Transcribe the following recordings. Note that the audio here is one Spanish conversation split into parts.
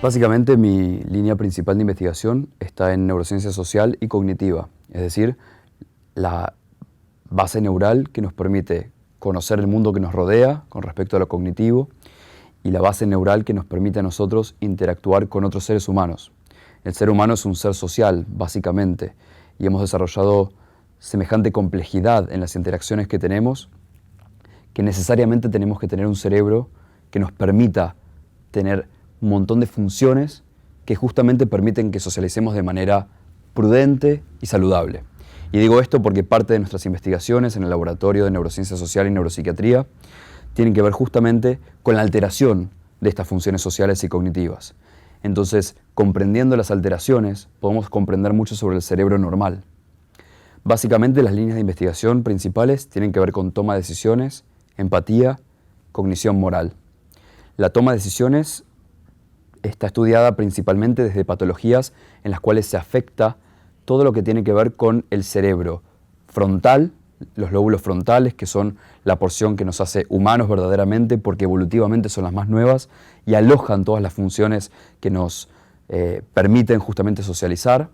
Básicamente mi línea principal de investigación está en neurociencia social y cognitiva, es decir, la base neural que nos permite conocer el mundo que nos rodea con respecto a lo cognitivo y la base neural que nos permite a nosotros interactuar con otros seres humanos. El ser humano es un ser social, básicamente, y hemos desarrollado semejante complejidad en las interacciones que tenemos que necesariamente tenemos que tener un cerebro que nos permita tener un montón de funciones que justamente permiten que socialicemos de manera prudente y saludable. Y digo esto porque parte de nuestras investigaciones en el laboratorio de neurociencia social y neuropsiquiatría tienen que ver justamente con la alteración de estas funciones sociales y cognitivas. Entonces, comprendiendo las alteraciones, podemos comprender mucho sobre el cerebro normal. Básicamente, las líneas de investigación principales tienen que ver con toma de decisiones, empatía, cognición moral. La toma de decisiones está estudiada principalmente desde patologías en las cuales se afecta todo lo que tiene que ver con el cerebro frontal, los lóbulos frontales, que son la porción que nos hace humanos verdaderamente porque evolutivamente son las más nuevas y alojan todas las funciones que nos permiten justamente socializar,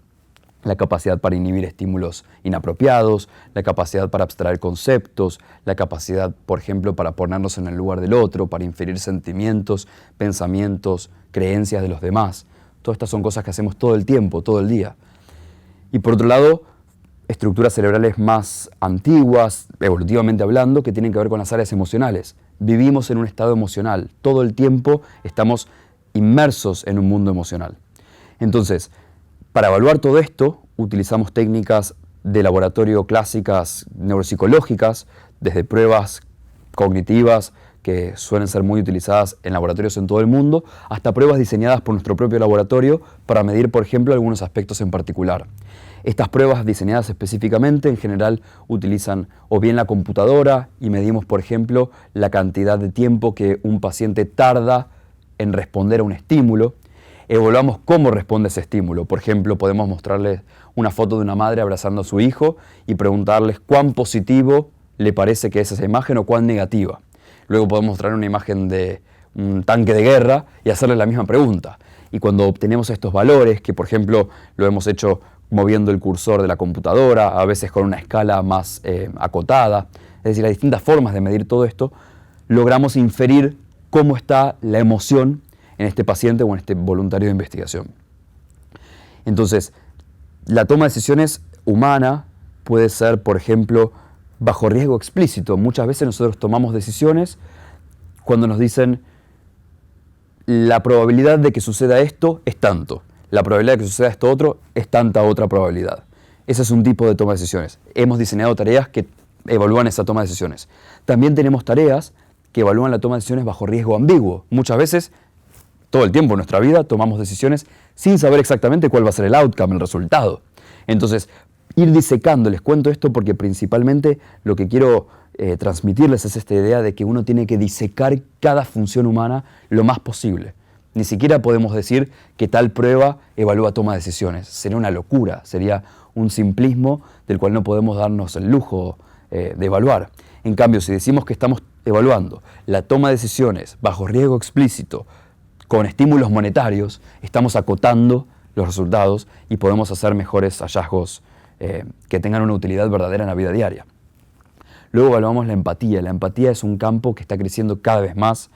la capacidad para inhibir estímulos inapropiados, la capacidad para abstraer conceptos, la capacidad, por ejemplo, para ponernos en el lugar del otro, para inferir sentimientos, pensamientos, creencias de los demás. Todas estas son cosas que hacemos todo el tiempo, todo el día. Y por otro lado, estructuras cerebrales más antiguas, evolutivamente hablando, que tienen que ver con las áreas emocionales. Vivimos en un estado emocional, todo el tiempo estamos inmersos en un mundo emocional. Entonces, para evaluar todo esto, utilizamos técnicas de laboratorio clásicas neuropsicológicas, desde pruebas cognitivas que suelen ser muy utilizadas en laboratorios en todo el mundo, hasta pruebas diseñadas por nuestro propio laboratorio para medir, por ejemplo, algunos aspectos en particular. Estas pruebas diseñadas específicamente en general utilizan o bien la computadora y medimos, por ejemplo, la cantidad de tiempo que un paciente tarda en responder a un estímulo. Evaluamos cómo responde ese estímulo. Por ejemplo, podemos mostrarles una foto de una madre abrazando a su hijo y preguntarles cuán positivo le parece que es esa imagen o cuán negativa. Luego podemos mostrar una imagen de un tanque de guerra y hacerles la misma pregunta. Y cuando obtenemos estos valores, que por ejemplo lo hemos hecho moviendo el cursor de la computadora, a veces con una escala más acotada, es decir, hay distintas formas de medir todo esto, logramos inferir cómo está la emoción en este paciente o en este voluntario de investigación. Entonces, la toma de decisiones humana puede ser, por ejemplo, bajo riesgo explícito. Muchas veces nosotros tomamos decisiones cuando nos dicen la probabilidad de que suceda esto es tanto, la probabilidad de que suceda esto otro es tanta otra probabilidad. Ese es un tipo de toma de decisiones. Hemos diseñado tareas que evalúan esa toma de decisiones. También tenemos tareas que evalúan la toma de decisiones bajo riesgo ambiguo. Muchas veces, todo el tiempo en nuestra vida, tomamos decisiones sin saber exactamente cuál va a ser el outcome, el resultado. Entonces, ir disecando, les cuento esto porque principalmente lo que quiero transmitirles es esta idea de que uno tiene que disecar cada función humana lo más posible. Ni siquiera podemos decir que tal prueba evalúa toma de decisiones. Sería una locura, sería un simplismo del cual no podemos darnos el lujo de evaluar. En cambio, si decimos que estamos evaluando la toma de decisiones bajo riesgo explícito, con estímulos monetarios, estamos acotando los resultados y podemos hacer mejores hallazgos que tengan una utilidad verdadera en la vida diaria. Luego evaluamos la empatía. La empatía es un campo que está creciendo cada vez más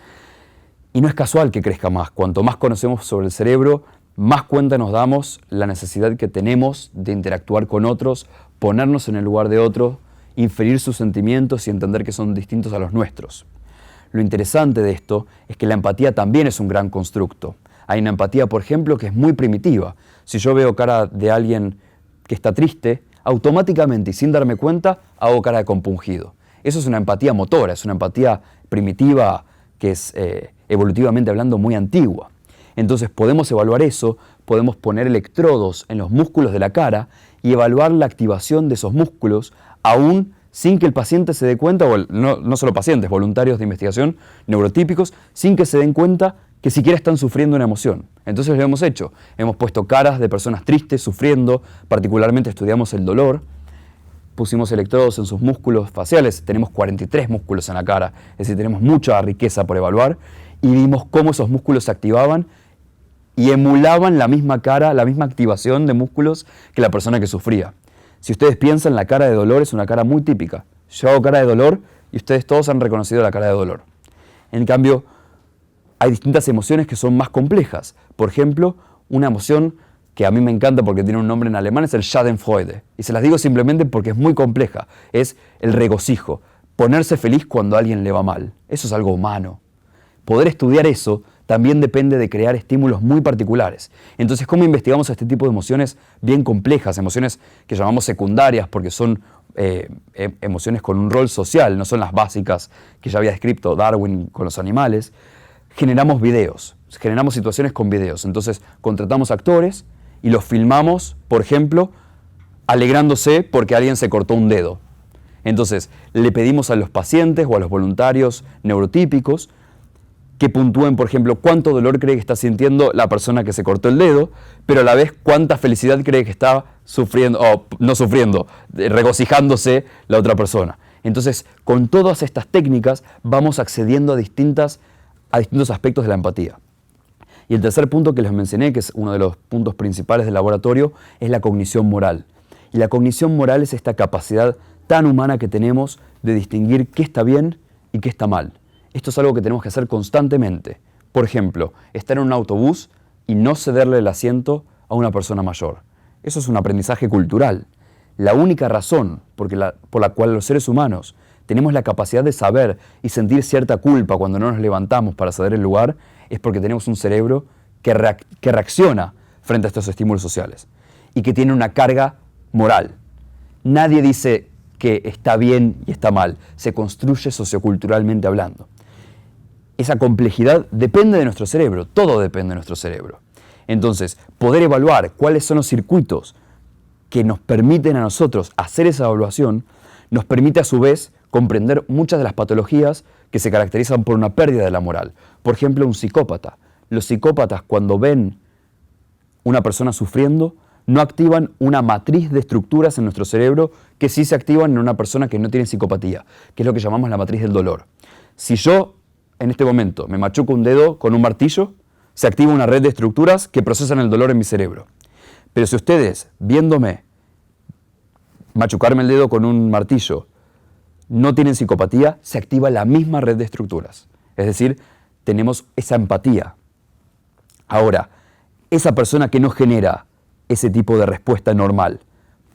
y no es casual que crezca más. Cuanto más conocemos sobre el cerebro, más cuenta nos damos la necesidad que tenemos de interactuar con otros, ponernos en el lugar de otros, inferir sus sentimientos y entender que son distintos a los nuestros. Lo interesante de esto es que la empatía también es un gran constructo. Hay una empatía, por ejemplo, que es muy primitiva. Si yo veo cara de alguien que está triste, automáticamente y sin darme cuenta, hago cara de compungido. Eso es una empatía motora, es una empatía primitiva que es evolutivamente hablando muy antigua. Entonces podemos evaluar eso, podemos poner electrodos en los músculos de la cara y evaluar la activación de esos músculos aún sin que el paciente se dé cuenta, o no solo pacientes, voluntarios de investigación neurotípicos, sin que se den cuenta que siquiera están sufriendo una emoción. Entonces lo hemos hecho. Hemos puesto caras de personas tristes, sufriendo, particularmente estudiamos el dolor, pusimos electrodos en sus músculos faciales, tenemos 43 músculos en la cara, es decir, tenemos mucha riqueza por evaluar, y vimos cómo esos músculos se activaban y emulaban la misma cara, la misma activación de músculos que la persona que sufría. Si ustedes piensan, la cara de dolor es una cara muy típica. Yo hago cara de dolor y ustedes todos han reconocido la cara de dolor. En cambio, hay distintas emociones que son más complejas. Por ejemplo, una emoción que a mí me encanta porque tiene un nombre en alemán es el Schadenfreude. Y se las digo simplemente porque es muy compleja. Es el regocijo, ponerse feliz cuando a alguien le va mal. Eso es algo humano. Poder estudiar eso también depende de crear estímulos muy particulares. Entonces, ¿cómo investigamos este tipo de emociones bien complejas? Emociones que llamamos secundarias porque son emociones con un rol social, no son las básicas que ya había descrito Darwin con los animales. Generamos videos, generamos situaciones con videos. Entonces, contratamos actores y los filmamos, por ejemplo, alegrándose porque alguien se cortó un dedo. Entonces, le pedimos a los pacientes o a los voluntarios neurotípicos que puntúen, por ejemplo, cuánto dolor cree que está sintiendo la persona que se cortó el dedo, pero a la vez cuánta felicidad cree que está sufriendo, o no sufriendo, regocijándose la otra persona. Entonces, con todas estas técnicas vamos accediendo a distintos aspectos de la empatía. Y el tercer punto que les mencioné, que es uno de los puntos principales del laboratorio, es la cognición moral. Y la cognición moral es esta capacidad tan humana que tenemos de distinguir qué está bien y qué está mal. Esto es algo que tenemos que hacer constantemente. Por ejemplo, estar en un autobús y no cederle el asiento a una persona mayor. Eso es un aprendizaje cultural. La única razón por la cual los seres humanos tenemos la capacidad de saber y sentir cierta culpa cuando no nos levantamos para ceder el lugar es porque tenemos un cerebro que reacciona frente a estos estímulos sociales y que tiene una carga moral. Nadie dice que está bien y está mal, se construye socioculturalmente hablando. Esa complejidad depende de nuestro cerebro, todo depende de nuestro cerebro. Entonces, poder evaluar cuáles son los circuitos que nos permiten a nosotros hacer esa evaluación, nos permite a su vez comprender muchas de las patologías que se caracterizan por una pérdida de la moral. Por ejemplo, un psicópata. Los psicópatas, cuando ven una persona sufriendo, no activan una matriz de estructuras en nuestro cerebro que sí se activan en una persona que no tiene psicopatía, que es lo que llamamos la matriz del dolor. Si yo en este momento me machuco un dedo con un martillo, se activa una red de estructuras que procesan el dolor en mi cerebro. Pero si ustedes, viéndome machucarme el dedo con un martillo, no tienen psicopatía, se activa la misma red de estructuras. Es decir, tenemos esa empatía. Ahora, esa persona que no genera ese tipo de respuesta normal,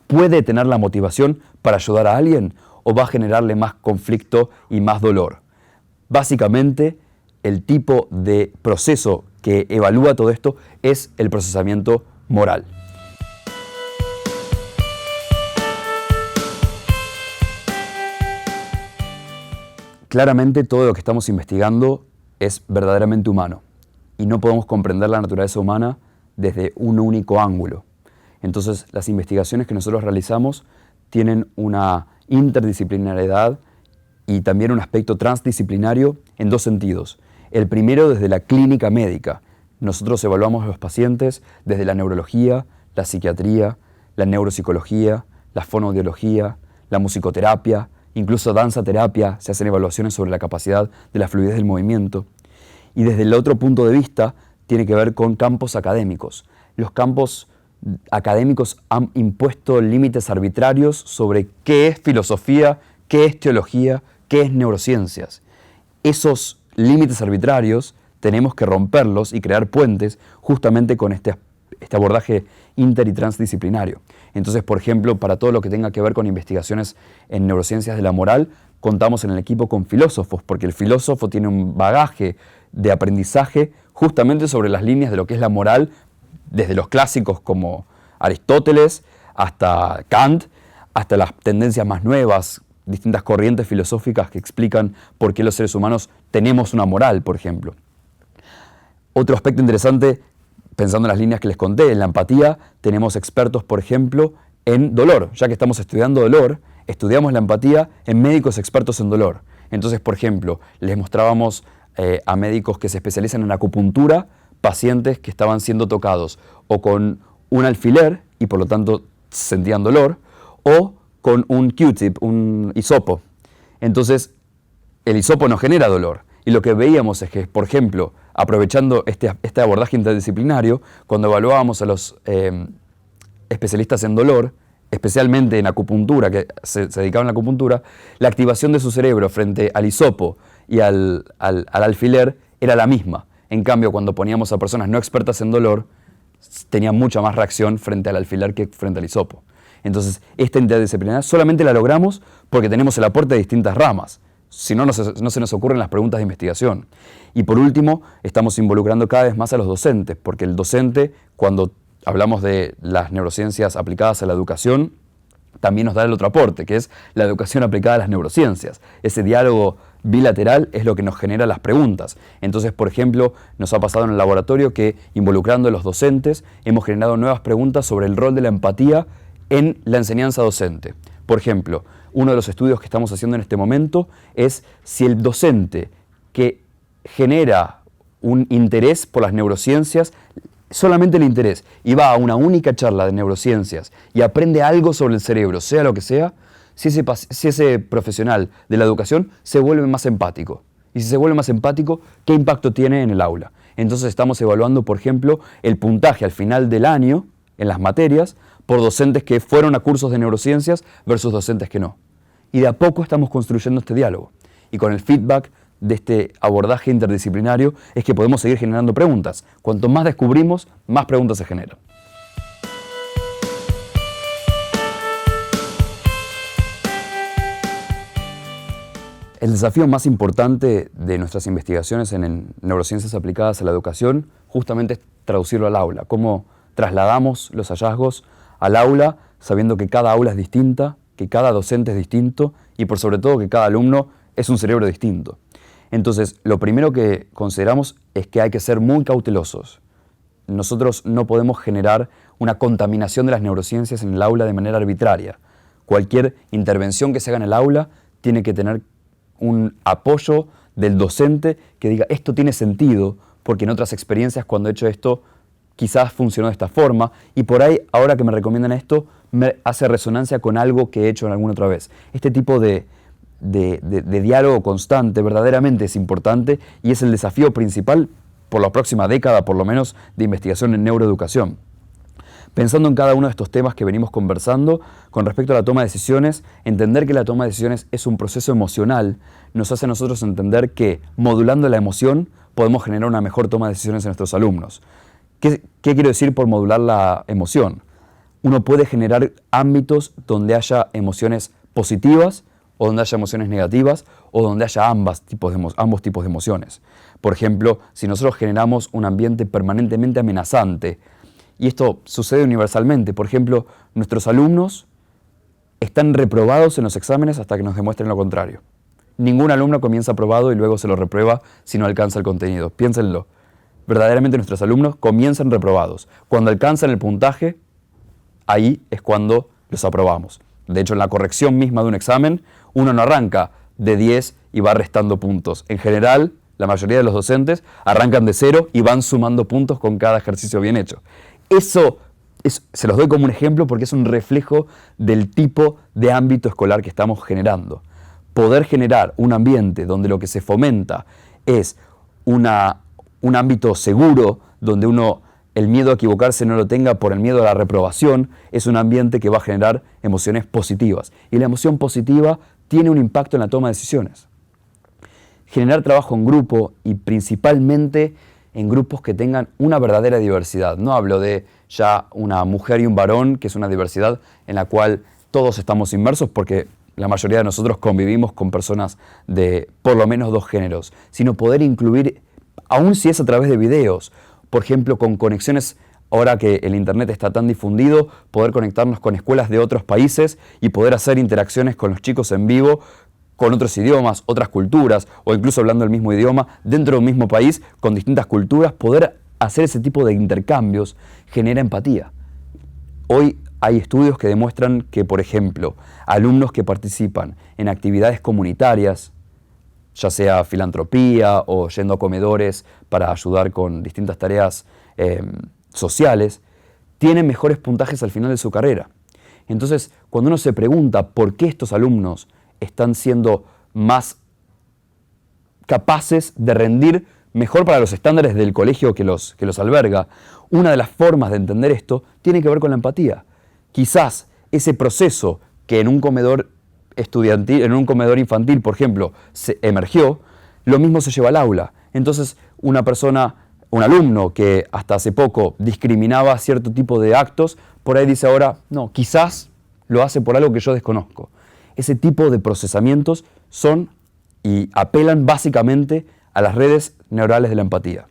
¿puede tener la motivación para ayudar a alguien o va a generarle más conflicto y más dolor? Básicamente, el tipo de proceso que evalúa todo esto es el procesamiento moral. Claramente todo lo que estamos investigando es verdaderamente humano y no podemos comprender la naturaleza humana desde un único ángulo. Entonces, las investigaciones que nosotros realizamos tienen una interdisciplinariedad y también un aspecto transdisciplinario en dos sentidos. El primero, desde la clínica médica. Nosotros evaluamos a los pacientes desde la neurología, la psiquiatría, la neuropsicología, la fonoaudiología, la musicoterapia, incluso danza terapia, se hacen evaluaciones sobre la capacidad de la fluidez del movimiento. Y desde el otro punto de vista, tiene que ver con campos académicos. Los campos académicos han impuesto límites arbitrarios sobre qué es filosofía, qué es teología, qué es neurociencias. Esos límites arbitrarios tenemos que romperlos y crear puentes justamente con este abordaje inter y transdisciplinario. Entonces, por ejemplo, para todo lo que tenga que ver con investigaciones en neurociencias de la moral, contamos en el equipo con filósofos, porque el filósofo tiene un bagaje de aprendizaje justamente sobre las líneas de lo que es la moral, desde los clásicos como Aristóteles hasta Kant, hasta las tendencias más nuevas, distintas corrientes filosóficas que explican por qué los seres humanos tenemos una moral, por ejemplo. Otro aspecto interesante, pensando en las líneas que les conté, en la empatía, tenemos expertos, por ejemplo, en dolor. Ya que estamos estudiando dolor, estudiamos la empatía en médicos expertos en dolor. Entonces, por ejemplo, les mostrábamos a médicos que se especializan en acupuntura, pacientes que estaban siendo tocados o con un alfiler y por lo tanto sentían dolor, o con un Q-tip, un hisopo. Entonces, el hisopo no genera dolor. Y lo que veíamos es que, por ejemplo, aprovechando este abordaje interdisciplinario, cuando evaluábamos a los especialistas en dolor, especialmente en acupuntura, que se dedicaban a la acupuntura, la activación de su cerebro frente al hisopo y al alfiler era la misma. En cambio, cuando poníamos a personas no expertas en dolor, tenían mucha más reacción frente al alfiler que frente al hisopo. Entonces, esta interdisciplinaridad solamente la logramos porque tenemos el aporte de distintas ramas. Si no, no se nos ocurren las preguntas de investigación. Y por último, estamos involucrando cada vez más a los docentes, porque el docente, cuando hablamos de las neurociencias aplicadas a la educación, también nos da el otro aporte, que es la educación aplicada a las neurociencias. Ese diálogo bilateral es lo que nos genera las preguntas. Entonces, por ejemplo, nos ha pasado en el laboratorio que, involucrando a los docentes, hemos generado nuevas preguntas sobre el rol de la empatía en la enseñanza docente. Por ejemplo, uno de los estudios que estamos haciendo en este momento es si el docente que genera un interés por las neurociencias, solamente el interés, y va a una única charla de neurociencias y aprende algo sobre el cerebro, sea lo que sea, si ese profesional de la educación se vuelve más empático. Y si se vuelve más empático, ¿qué impacto tiene en el aula? Entonces estamos evaluando, por ejemplo, el puntaje al final del año en las materias por docentes que fueron a cursos de neurociencias versus docentes que no. Y de a poco estamos construyendo este diálogo. Y con el feedback de este abordaje interdisciplinario es que podemos seguir generando preguntas. Cuanto más descubrimos, más preguntas se generan. El desafío más importante de nuestras investigaciones en neurociencias aplicadas a la educación justamente es traducirlo al aula. Cómo trasladamos los hallazgos al aula sabiendo que cada aula es distinta, que cada docente es distinto y por sobre todo que cada alumno es un cerebro distinto. Entonces, lo primero que consideramos es que hay que ser muy cautelosos. Nosotros no podemos generar una contaminación de las neurociencias en el aula de manera arbitraria. Cualquier intervención que se haga en el aula tiene que tener un apoyo del docente que diga esto tiene sentido, porque en otras experiencias cuando he hecho esto quizás funcionó de esta forma y por ahí ahora que me recomiendan esto me hace resonancia con algo que he hecho en alguna otra vez. Este tipo de diálogo constante verdaderamente es importante y es el desafío principal por la próxima década por lo menos de investigación en neuroeducación. Pensando en cada uno de estos temas que venimos conversando, con respecto a la toma de decisiones, entender que la toma de decisiones es un proceso emocional nos hace a nosotros entender que, modulando la emoción, podemos generar una mejor toma de decisiones en nuestros alumnos. ¿Qué quiero decir por modular la emoción? Uno puede generar ámbitos donde haya emociones positivas o donde haya emociones negativas o donde haya ambos tipos de emociones. Por ejemplo, si nosotros generamos un ambiente permanentemente amenazante, y esto sucede universalmente. Por ejemplo, nuestros alumnos están reprobados en los exámenes hasta que nos demuestren lo contrario. Ningún alumno comienza aprobado y luego se lo reprueba si no alcanza el contenido. Piénsenlo. Verdaderamente nuestros alumnos comienzan reprobados. Cuando alcanzan el puntaje, ahí es cuando los aprobamos. De hecho, en la corrección misma de un examen, uno no arranca de 10 y va restando puntos. En general, la mayoría de los docentes arrancan de 0 y van sumando puntos con cada ejercicio bien hecho. Eso se los doy como un ejemplo porque es un reflejo del tipo de ámbito escolar que estamos generando. Poder generar un ambiente donde lo que se fomenta es un ámbito seguro, donde el miedo a equivocarse no lo tenga por el miedo a la reprobación, es un ambiente que va a generar emociones positivas. Y la emoción positiva tiene un impacto en la toma de decisiones. Generar trabajo en grupo y principalmente en grupos que tengan una verdadera diversidad. No hablo de ya una mujer y un varón, que es una diversidad en la cual todos estamos inmersos porque la mayoría de nosotros convivimos con personas de por lo menos 2 géneros, sino poder incluir, aun si es a través de videos, por ejemplo, con conexiones, ahora que el internet está tan difundido, poder conectarnos con escuelas de otros países y poder hacer interacciones con los chicos en vivo, con otros idiomas, otras culturas, o incluso hablando el mismo idioma, dentro de un mismo país, con distintas culturas, poder hacer ese tipo de intercambios genera empatía. Hoy hay estudios que demuestran que, por ejemplo, alumnos que participan en actividades comunitarias, ya sea filantropía o yendo a comedores para ayudar con distintas tareas sociales, tienen mejores puntajes al final de su carrera. Entonces, cuando uno se pregunta por qué estos alumnos están siendo más capaces de rendir mejor para los estándares del colegio que los alberga. Una de las formas de entender esto tiene que ver con la empatía. Quizás ese proceso que en un comedor estudiantil, en un comedor infantil, por ejemplo, se emergió, lo mismo se lleva al aula. Entonces, una persona, un alumno que hasta hace poco discriminaba cierto tipo de actos, por ahí dice ahora, no, quizás lo hace por algo que yo desconozco. Ese tipo de procesamientos son y apelan básicamente a las redes neurales de la empatía.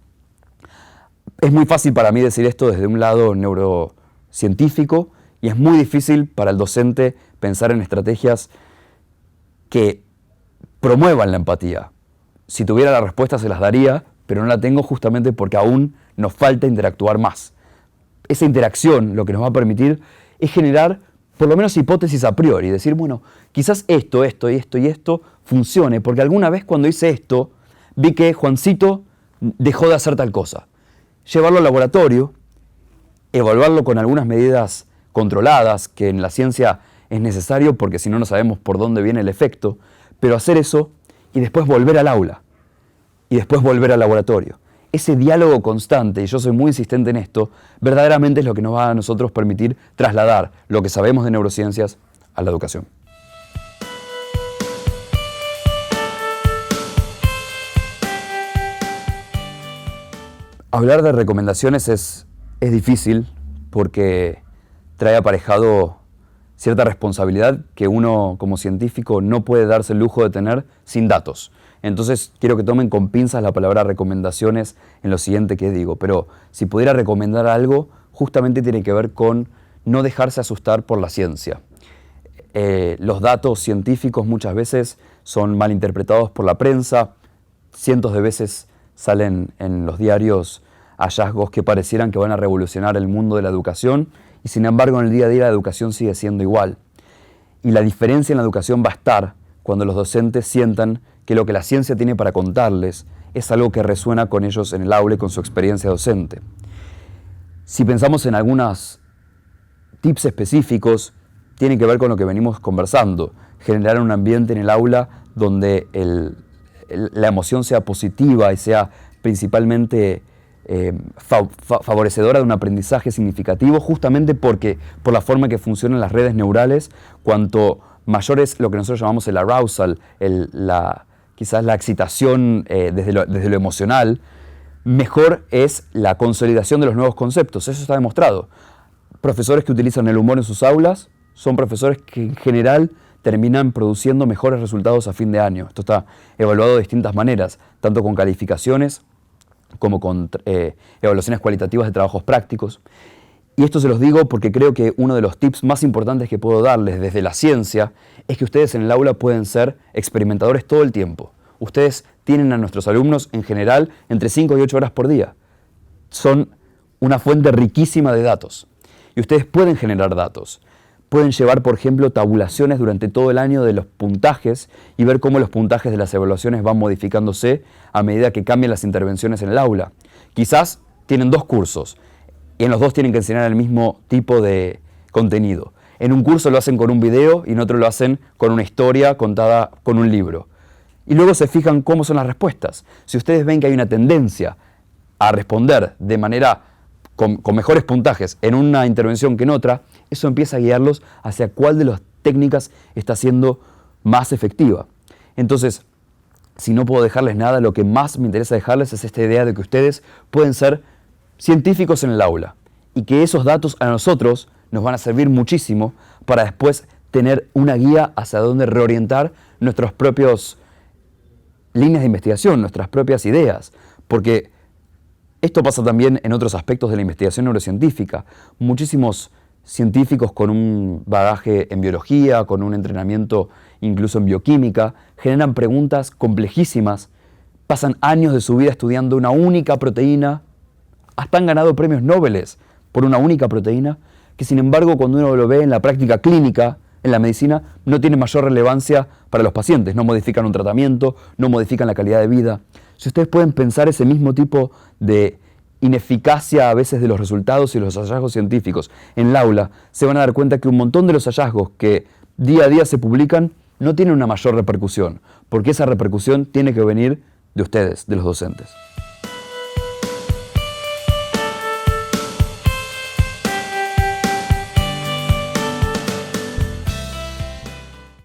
Es muy fácil para mí decir esto desde un lado neurocientífico y es muy difícil para el docente pensar en estrategias que promuevan la empatía. Si tuviera la respuesta se las daría, pero no la tengo justamente porque aún nos falta interactuar más. Esa interacción lo que nos va a permitir es generar por lo menos hipótesis a priori, decir, bueno, quizás esto y esto funcione, porque alguna vez cuando hice esto, vi que Juancito dejó de hacer tal cosa. Llevarlo al laboratorio, evaluarlo con algunas medidas controladas, que en la ciencia es necesario porque si no, no sabemos por dónde viene el efecto, pero hacer eso y después volver al aula, y después volver al laboratorio. Ese diálogo constante, y yo soy muy insistente en esto, verdaderamente es lo que nos va a nosotros permitir trasladar lo que sabemos de neurociencias a la educación. Hablar de recomendaciones es difícil porque trae aparejado cierta responsabilidad que uno como científico no puede darse el lujo de tener sin datos. Entonces quiero que tomen con pinzas la palabra recomendaciones en lo siguiente que digo, pero si pudiera recomendar algo, justamente tiene que ver con no dejarse asustar por la ciencia. Los datos científicos muchas veces son mal interpretados por la prensa, cientos de veces salen en los diarios hallazgos que parecieran que van a revolucionar el mundo de la educación y sin embargo en el día a día la educación sigue siendo igual. Y la diferencia en la educación va a estar cuando los docentes sientan que lo que la ciencia tiene para contarles es algo que resuena con ellos en el aula y con su experiencia docente. Si pensamos en algunos tips específicos, tienen que ver con lo que venimos conversando, generar un ambiente en el aula donde la emoción sea positiva y sea principalmente favorecedora de un aprendizaje significativo, justamente porque por la forma que funcionan las redes neurales, cuanto mayor es lo que nosotros llamamos el arousal, quizás la excitación desde lo emocional, mejor es la consolidación de los nuevos conceptos. Eso está demostrado. Profesores que utilizan el humor en sus aulas son profesores que en general terminan produciendo mejores resultados a fin de año. Esto está evaluado de distintas maneras, tanto con calificaciones como con evaluaciones cualitativas de trabajos prácticos. Y esto se los digo porque creo que uno de los tips más importantes que puedo darles desde la ciencia es que ustedes en el aula pueden ser experimentadores todo el tiempo. Ustedes tienen a nuestros alumnos en general entre 5 y 8 horas por día. Son una fuente riquísima de datos. Y ustedes pueden generar datos. Pueden llevar, por ejemplo, tabulaciones durante todo el año de los puntajes y ver cómo los puntajes de las evaluaciones van modificándose a medida que cambian las intervenciones en el aula. Quizás tienen 2 cursos y en los 2 tienen que enseñar el mismo tipo de contenido. En un curso lo hacen con un video y en otro lo hacen con una historia contada con un libro. Y luego se fijan cómo son las respuestas. Si ustedes ven que hay una tendencia a responder de manera con mejores puntajes en una intervención que en otra, eso empieza a guiarlos hacia cuál de las técnicas está siendo más efectiva. Entonces, si no puedo dejarles nada, lo que más me interesa dejarles es esta idea de que ustedes pueden ser científicos en el aula y que esos datos a nosotros nos van a servir muchísimo para después tener una guía hacia dónde reorientar nuestras propias líneas de investigación, nuestras propias ideas, porque esto pasa también en otros aspectos de la investigación neurocientífica. Muchísimos científicos con un bagaje en biología, con un entrenamiento incluso en bioquímica, generan preguntas complejísimas, pasan años de su vida estudiando una única proteína, hasta han ganado premios Nobel por una única proteína, que sin embargo cuando uno lo ve en la práctica clínica, en la medicina, no tiene mayor relevancia para los pacientes, no modifican un tratamiento, no modifican la calidad de vida. Si ustedes pueden pensar ese mismo tipo de ineficacia a veces de los resultados y los hallazgos científicos en el aula, se van a dar cuenta que un montón de los hallazgos que día a día se publican no tienen una mayor repercusión, porque esa repercusión tiene que venir de ustedes, de los docentes.